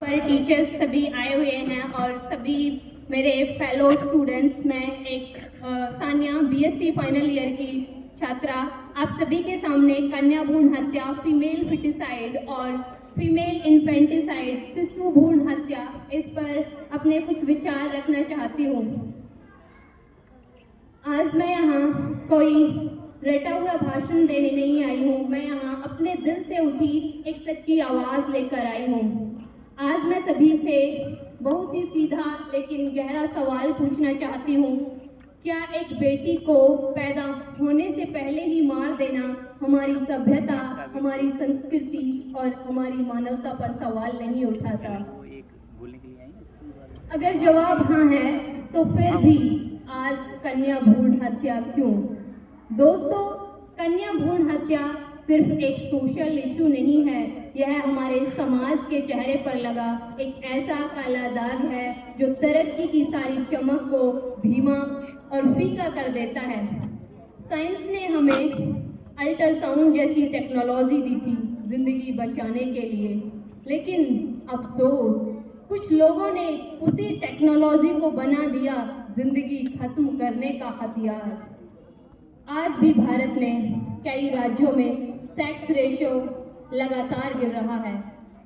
पर टीचर्स सभी आए हुए हैं और सभी मेरे फेलो स्टूडेंट्स, मैं एक सानिया बीएससी फाइनल ईयर की छात्रा आप सभी के सामने कन्या भ्रूण हत्या, फीमेल फिटिसाइड और फीमेल इन्फेंटिसाइड, शिशु भ्रूण हत्या, इस पर अपने कुछ विचार रखना चाहती हूँ। आज मैं यहाँ कोई रटा हुआ भाषण देने नहीं आई हूँ, मैं यहाँ अपने दिल से उठी एक सच्ची आवाज़ लेकर आई हूँ। आज मैं सभी से बहुत ही सीधा लेकिन गहरा सवाल पूछना चाहती हूँ। क्या एक बेटी को पैदा होने से पहले ही मार देना हमारी सभ्यता, हमारी संस्कृति और हमारी मानवता पर सवाल नहीं उठाता? अगर जवाब हाँ है तो फिर भी आज कन्या भ्रूण हत्या क्यों? दोस्तों, कन्या भ्रूण हत्या सिर्फ एक सोशल इशू नहीं है, यह हमारे समाज के चेहरे पर लगा एक ऐसा काला दाग है जो तरक्की की सारी चमक को धीमा और फीका कर देता है। साइंस ने हमें अल्ट्रासाउंड जैसी टेक्नोलॉजी दी थी जिंदगी बचाने के लिए, लेकिन अफसोस कुछ लोगों ने उसी टेक्नोलॉजी को बना दिया जिंदगी खत्म करने का हथियार। आज भी भारत में कई राज्यों में सेक्स रेशो लगातार गिर रहा है।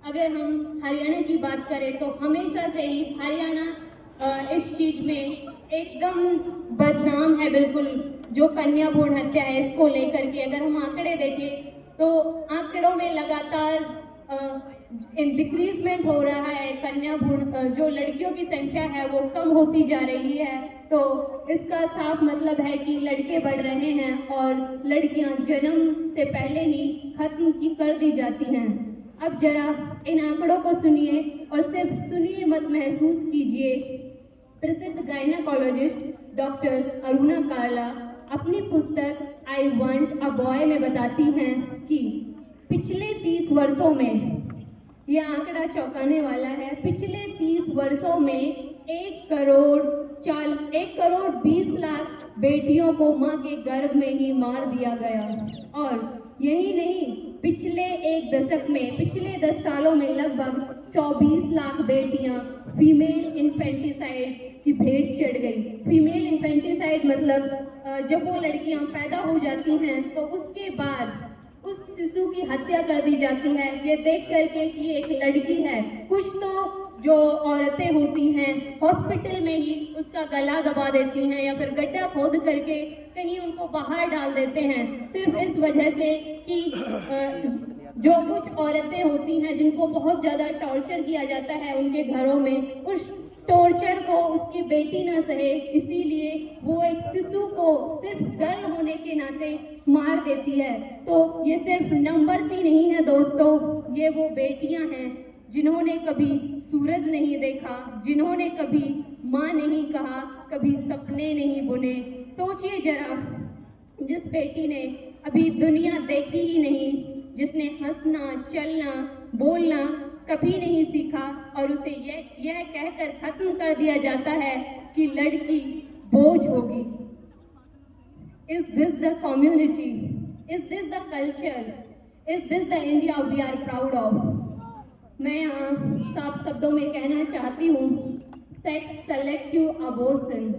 अगर हम हरियाणा की बात करें तो हमेशा से ही हरियाणा इस चीज़ में एकदम बदनाम है, बिल्कुल जो कन्या भ्रूण हत्या है इसको लेकर के। अगर हम आंकड़े देखें तो आंकड़ों में लगातार डिक्रीजमेंट हो रहा है, कन्या भ्रूण जो लड़कियों की संख्या है वो कम होती जा रही है। तो इसका साफ मतलब है कि लड़के बढ़ रहे हैं और लड़कियां जन्म से पहले ही खत्म की कर दी जाती हैं। अब जरा इन आंकड़ों को सुनिए और सिर्फ सुनिए मत, महसूस कीजिए। प्रसिद्ध गायनाकोलॉजिस्ट डॉक्टर अरुणा कार्ला अपनी पुस्तक आई वांट अ बॉय में बताती हैं कि पिछले 30 वर्षों में, यह आंकड़ा चौंकाने वाला है, पिछले 30 वर्षों में 1 करोड़ 20 लाख बेटियों को मां के गर्भ में ही मार दिया गया। और यही नहीं, पिछले एक दशक में, पिछले 10 सालों में लगभग 24 लाख बेटियां फीमेल इन्फेंटिसाइड की भेंट चढ़ गई। फीमेल इन्फेंटिसाइड मतलब जब वो लड़कियां पैदा हो जाती हैं तो उसके बाद उस शिशु की हत्या कर दी जाती है, ये देख करके कि एक लड़की है। कुछ तो जो औरतें होती हैं हॉस्पिटल में ही उसका गला दबा देती हैं या फिर गड्ढा खोद करके कहीं उनको बाहर डाल देते हैं, सिर्फ इस वजह से कि जो कुछ औरतें होती हैं जिनको बहुत ज़्यादा टॉर्चर किया जाता है उनके घरों में, उस टॉर्चर को उसकी बेटी ना सहे, इसीलिए वो एक शिशु को सिर्फ गर्ल होने के नाते मार देती है। तो ये सिर्फ नंबर्स ही नहीं है दोस्तों, ये वो बेटियां हैं जिन्होंने कभी सूरज नहीं देखा, जिन्होंने कभी माँ नहीं कहा, कभी सपने नहीं बुने। सोचिए जरा, जिस बेटी ने अभी दुनिया देखी ही नहीं, जिसने हंसना, चलना, बोलना कभी नहीं सीखा और उसे यह कहकर खत्म कर दिया जाता है कि लड़की बोझ होगी। Is this the community? Is this the culture? Is this the India we are proud of? मैं यहाँ साफ शब्दों में कहना चाहती हूँ, सेक्स सेलेक्टिव अबॉर्शन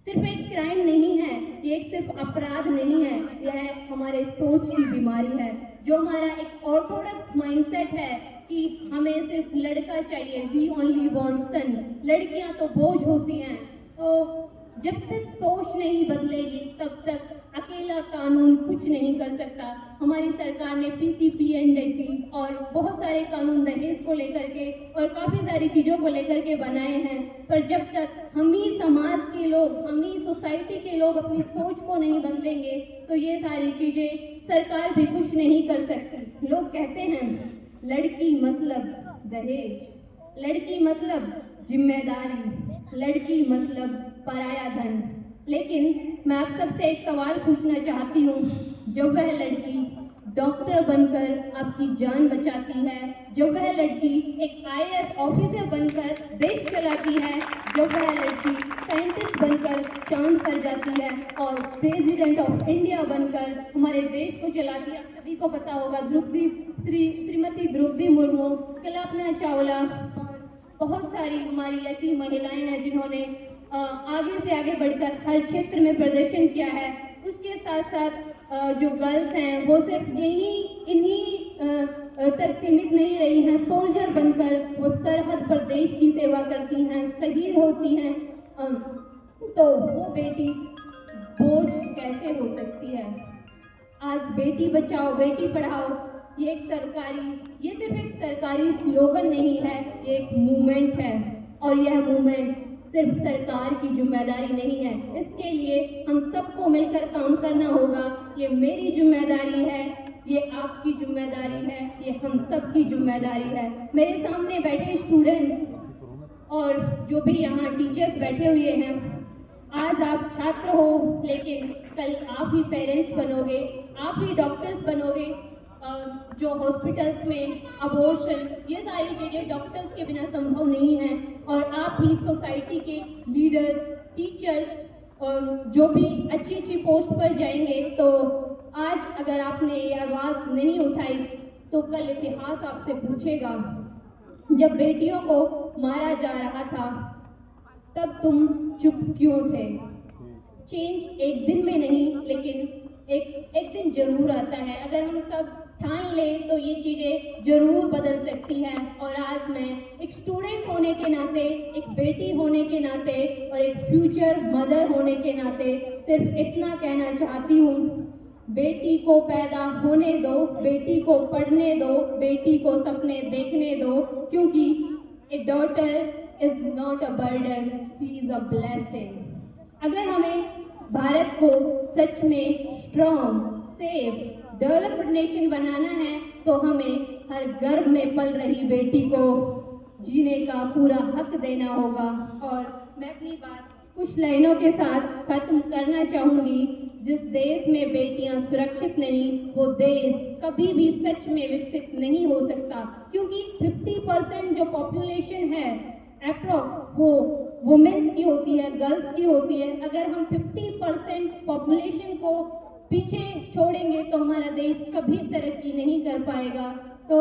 सिर्फ एक क्राइम नहीं है, ये एक सिर्फ अपराध नहीं है, यह हमारे सोच की बीमारी है। जो हमारा एक ऑर्थोडॉक्स माइंडसेट है कि हमें सिर्फ लड़का चाहिए, वी ओनली वांट सन, लड़कियां तो बोझ होती हैं। तो जब तक सोच नहीं बदलेगी तब तक अकेला कानून कुछ नहीं कर सकता। हमारी सरकार ने PCPND की और बहुत सारे कानून दहेज को लेकर के और काफ़ी सारी चीज़ों को लेकर के बनाए हैं, पर जब तक हम ही समाज के लोग, हम ही सोसाइटी के लोग अपनी सोच को नहीं बदलेंगे तो ये सारी चीज़ें सरकार भी कुछ नहीं कर सकती। लोग कहते हैं लड़की मतलब दहेज, लड़की मतलब जिम्मेदारी, लड़की मतलब पराया धन। लेकिन मैं आप सबसे एक सवाल पूछना चाहती हूँ, जब वह लड़की डॉक्टर बनकर आपकी जान बचाती है, जब वह लड़की एक IAS ऑफिसर बनकर देश चलाती है, जब वह लड़की साइंटिस्ट बनकर चांद पर जाती है और प्रेसिडेंट ऑफ इंडिया बनकर हमारे देश को चलाती है। आप सभी को पता होगा श्रीमती द्रौपदी मुर्मू, कल्पना चावला और बहुत सारी हमारी ऐसी महिलाएं हैं जिन्होंने आगे से आगे बढ़कर हर क्षेत्र में प्रदर्शन किया है। उसके साथ साथ जो गर्ल्स हैं वो सिर्फ इन्हीं तक सीमित नहीं रही हैं, सोल्जर बनकर वो सरहद पर देश की सेवा करती हैं, शहीद होती हैं। तो वो बेटी बोझ कैसे हो सकती है? आज बेटी बचाओ बेटी पढ़ाओ ये सिर्फ एक सरकारी स्लोगन नहीं है, ये एक मूवमेंट है और यह मूवमेंट सिर्फ सरकार की जिम्मेदारी नहीं है। इसके लिए हम सबको मिलकर काम करना होगा। ये मेरी जिम्मेदारी है, ये आपकी जिम्मेदारी है, ये हम सबकी जिम्मेदारी है। मेरे सामने बैठे स्टूडेंट्स और जो भी यहाँ टीचर्स बैठे हुए हैं, आज आप छात्र हो लेकिन कल आप ही पेरेंट्स बनोगे, आप ही डॉक्टर्स बनोगे। जो हॉस्पिटल्स में अबॉर्शन ये सारी चीज़ें डॉक्टर्स के बिना संभव नहीं है और आप ही सोसाइटी के लीडर्स, टीचर्स और जो भी अच्छी अच्छी पोस्ट पर जाएंगे। तो आज अगर आपने ये आवाज़ नहीं उठाई तो कल इतिहास आपसे पूछेगा, जब बेटियों को मारा जा रहा था तब तुम चुप क्यों थे? चेंज एक दिन में नहीं लेकिन एक दिन जरूर आता है। अगर हम सब ठान ले तो ये चीज़ें जरूर बदल सकती हैं। और आज मैं एक स्टूडेंट होने के नाते, एक बेटी होने के नाते और एक फ्यूचर मदर होने के नाते सिर्फ इतना कहना चाहती हूँ, बेटी को पैदा होने दो, बेटी को पढ़ने दो, बेटी को सपने देखने दो, क्योंकि ए daughter is not a burden, she is a blessing. अगर हमें भारत को सच में स्ट्रॉन्ग, सेफ, डेवलप्ड नेशन बनाना है तो हमें हर गर्भ में पल रही बेटी को जीने का पूरा हक देना होगा। और मैं अपनी बात कुछ लाइनों के साथ खत्म करना चाहूँगी। जिस देश में बेटियां सुरक्षित नहीं, वो देश कभी भी सच में विकसित नहीं हो सकता, क्योंकि 50% जो पॉपुलेशन है अप्रॉक्स वो वुमेन्स की होती है, गर्ल्स की होती है। अगर हम 50% पॉपुलेशन को पीछे छोड़ेंगे तो हमारा देश कभी तरक्की नहीं कर पाएगा। तो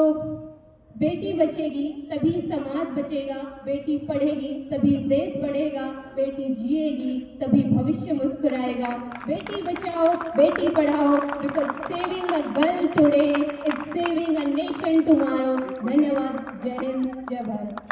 बेटी बचेगी तभी समाज बचेगा, बेटी पढ़ेगी तभी देश बढ़ेगा, बेटी जिएगी तभी भविष्य मुस्कुराएगा। Beti Bachao Beti Padhao, because saving a girl today is saving a nation tomorrow. धन्यवाद। जय हिंद, जय भारत।